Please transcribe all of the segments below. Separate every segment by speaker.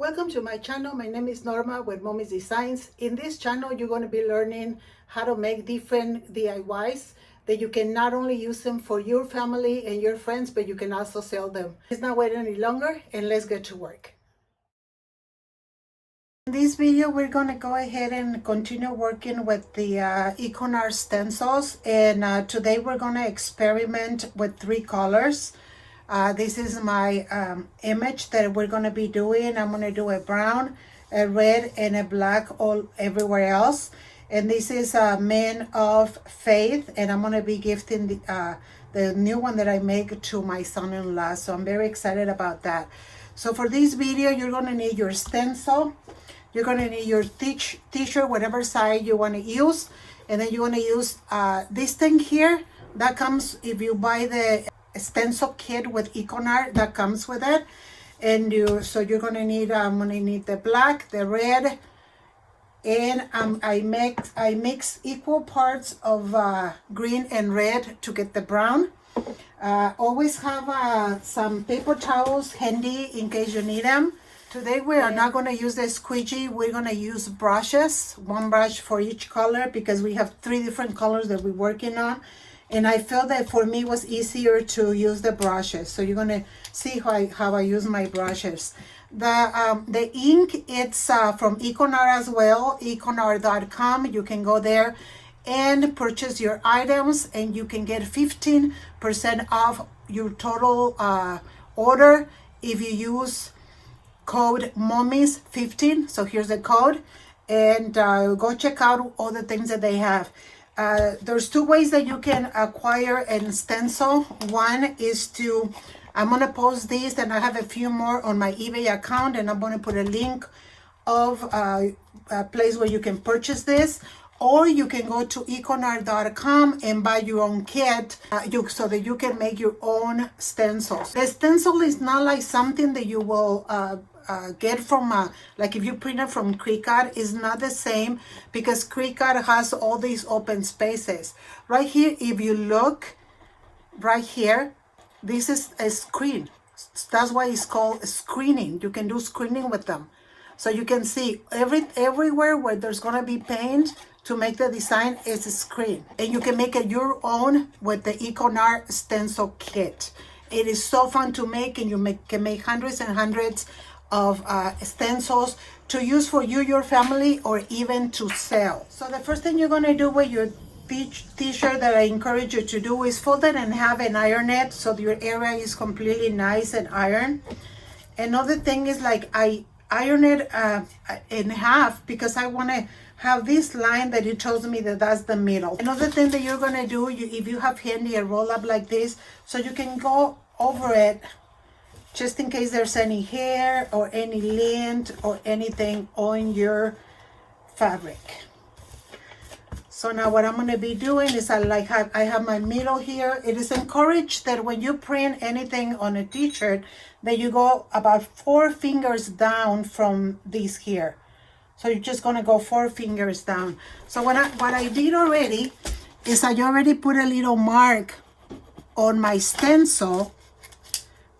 Speaker 1: Welcome to my channel. My name is Norma with Mommy's Designs. In this channel, you're going to be learning how to make different DIYs that you can not only use them for your family and your friends, but you can also sell them. Let's not wait any longer and let's get to work. In this video, we're going to go ahead and continue working with the Ikonart stencils. And today we're going to experiment with 3 colors. This is my image that we're going to be doing. I'm going to do a brown, a red, and a black all everywhere else. And this is Men of Faith, and I'm going to be gifting the new one that I make to my son-in-law. So I'm very excited about that. So for this video, you're going to need your stencil. You're going to need your t-shirt, whatever size you want to use. And then you want to use this thing here. That comes if you buy the stencil kit with Ikonart, that comes with it. And so you're going to need, I'm going to need the black, the red, and I mix equal parts of green and red to get the brown. Always have some paper towels handy in case you need them. Today we are not going to use the squeegee. We're going to use brushes, 1 brush for each color, because we have 3 different colors that we're working on. And I felt that for me it was easier to use the brushes. So you're going to see how I use my brushes. The ink, it's from Ikonart as well, Ikonart.com. You can go there and purchase your items, and you can get 15% off your total order if you use code MOMMIES15. So here's the code, and go check out all the things that they have. There's 2 ways that you can acquire a stencil. One is to, I'm going to post these, and I have a few more on my eBay account, and I'm going to put a link of a place where you can purchase this. Or you can go to Ikonart.com and buy your own kit so that you can make your own stencils. The stencil is not like something that you will get from like if you print it from Cricut. Is not the same, because Cricut has all these open spaces. Right here, if you look right here, this is a screen. That's why it's called screening. You can do screening with them. So you can see everywhere where there's gonna be paint to make the design is a screen. And you can make it your own with the Ikonart stencil kit. It is so fun to make, and you can make hundreds and hundreds of stencils to use for you, your family, or even to sell. So the first thing you're gonna do with your t-shirt that I encourage you to do is fold it and have an iron it so your area is completely nice and iron. Another thing is, like, I iron it in half because I want to have this line that it tells me that that's the middle. Another thing that you're going to do, if you have handy a roll up like this, so you can go over it just in case there's any hair or any lint or anything on your fabric. So now what I'm going to be doing is I have my middle here. It is encouraged that when you print anything on a t-shirt, that you go about 4 fingers down from this here. So you're just going to go 4 fingers down. So what I did already is I already put a little mark on my stencil.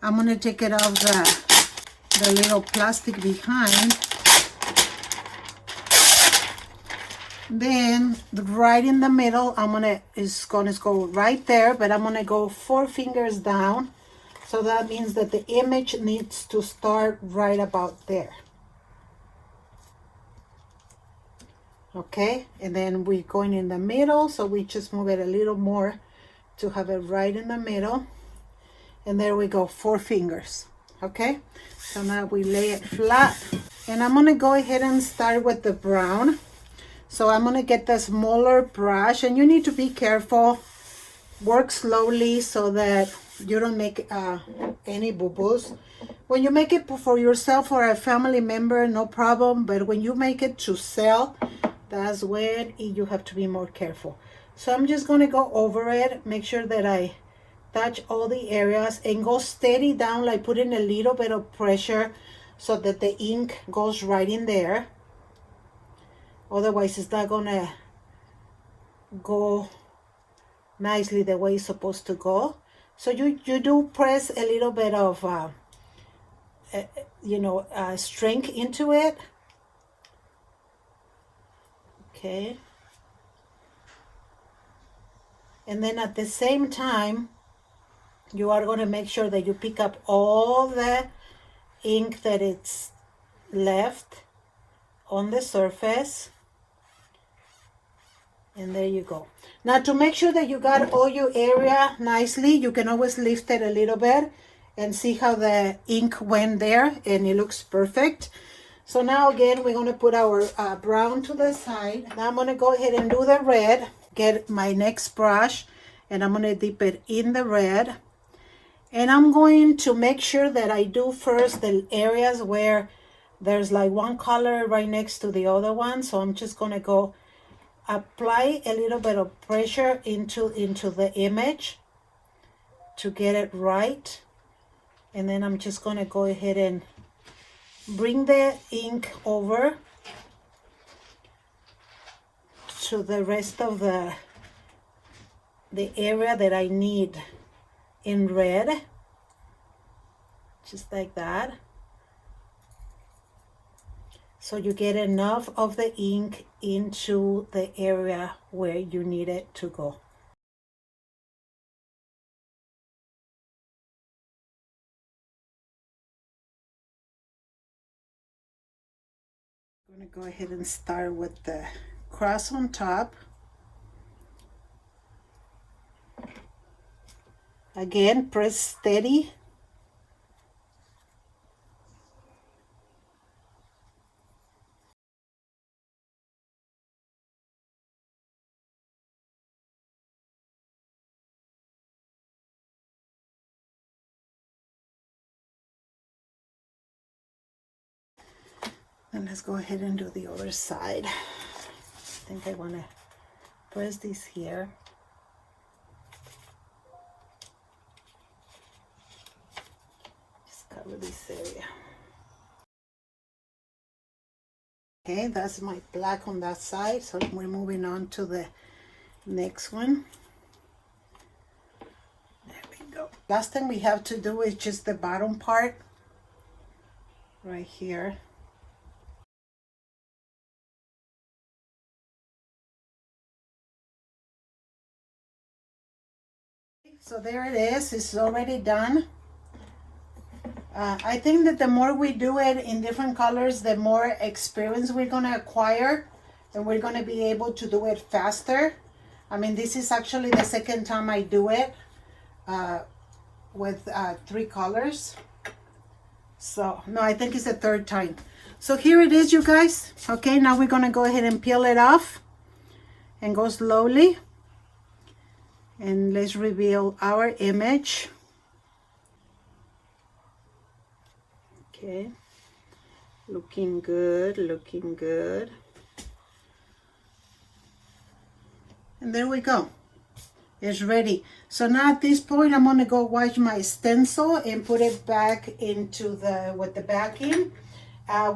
Speaker 1: I'm going to take it off the little plastic behind. Then right in the middle, it's gonna go right there, but I'm gonna go 4 fingers down. So that means that the image needs to start right about there. Okay, and then we're going in the middle, so we just move it a little more to have it right in the middle. And there we go, 4 fingers. Okay, so now we lay it flat, and I'm gonna go ahead and start with the brown. So I'm going to get the smaller brush, and you need to be careful. Work slowly so that you don't make any boo-boos. When you make it for yourself or a family member, no problem. But when you make it to sell, that's when you have to be more careful. So I'm just going to go over it, make sure that I touch all the areas, and go steady down, like putting a little bit of pressure so that the ink goes right in there. Otherwise, it's not gonna go nicely the way it's supposed to go. So you do press a little bit of strength into it. Okay. And then at the same time, you are going to make sure that you pick up all the ink that it's left on the surface. And there you go. Now, to make sure that you got all your area nicely, you can always lift it a little bit and see how the ink went there, and it looks perfect. So now again, we're going to put our brown to the side. Now I'm going to go ahead and do the red. Get my next brush, and I'm going to dip it in the red. And I'm going to make sure that I do first the areas where there's like one color right next to the other one. So I'm just going to go apply a little bit of pressure into the image to get it right. And then I'm just going to go ahead and bring the ink over to the rest of the area that I need in red, just like that. So you get enough of the ink into the area where you need it to go. I'm going to go ahead and start with the cross on top. Again, press steady. And let's go ahead and do the other side. I think I want to press this here. Just cover this area. Okay, that's my black on that side. So we're moving on to the next one. There we go. Last thing we have to do is just the bottom part right here. So there it is. It's already done. I think that the more we do it in different colors, the more experience we're going to acquire, and we're going to be able to do it faster. I mean, this is actually the second time I do it with 3 colors. So, no, I think it's the third time. So here it is, you guys. Okay, now we're going to go ahead and peel it off and go slowly. And let's reveal our image. Okay, looking good, looking good. And there we go. It's ready. So now at this point, I'm gonna go wash my stencil and put it back into with the backing.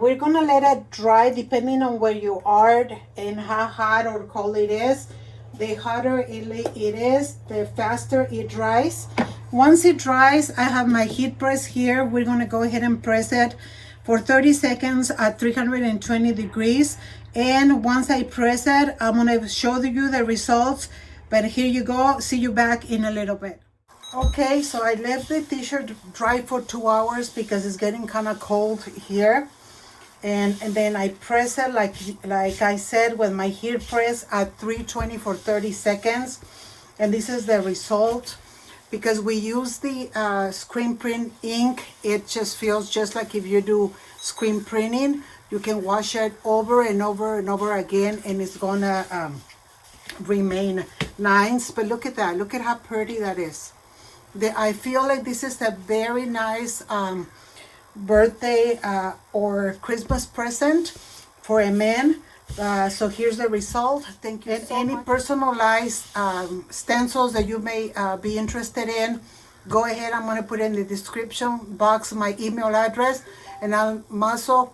Speaker 1: We're gonna let it dry depending on where you are and how hot or cold it is. The hotter it is, the faster it dries. Once it dries, I have my heat press here. We're gonna go ahead and press it for 30 seconds at 320 degrees. And once I press it, I'm gonna show you the results. But here you go, see you back in a little bit. Okay, so I left the t-shirt dry for 2 hours because it's getting kind of cold here. And then I press it like I said with my heat press at 320 for 30 seconds. And this is the result. Because we use the screen print ink, it just feels just like if you do screen printing. You can wash it over and over and over again, and it's gonna remain nice. But look at that, look at how pretty that is. I feel like this is a very nice birthday or Christmas present for a man. So here's the result. Thank you so much. Personalized stencils that you may be interested in, go ahead. I'm going to put in the description box my email address, and I'm also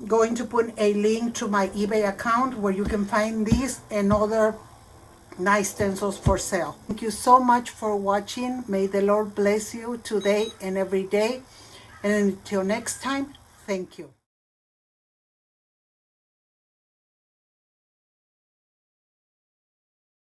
Speaker 1: going to put a link to my eBay account where you can find these and other nice stencils for sale. Thank you so much for watching. May the Lord bless you today and every day. And until next time, thank you.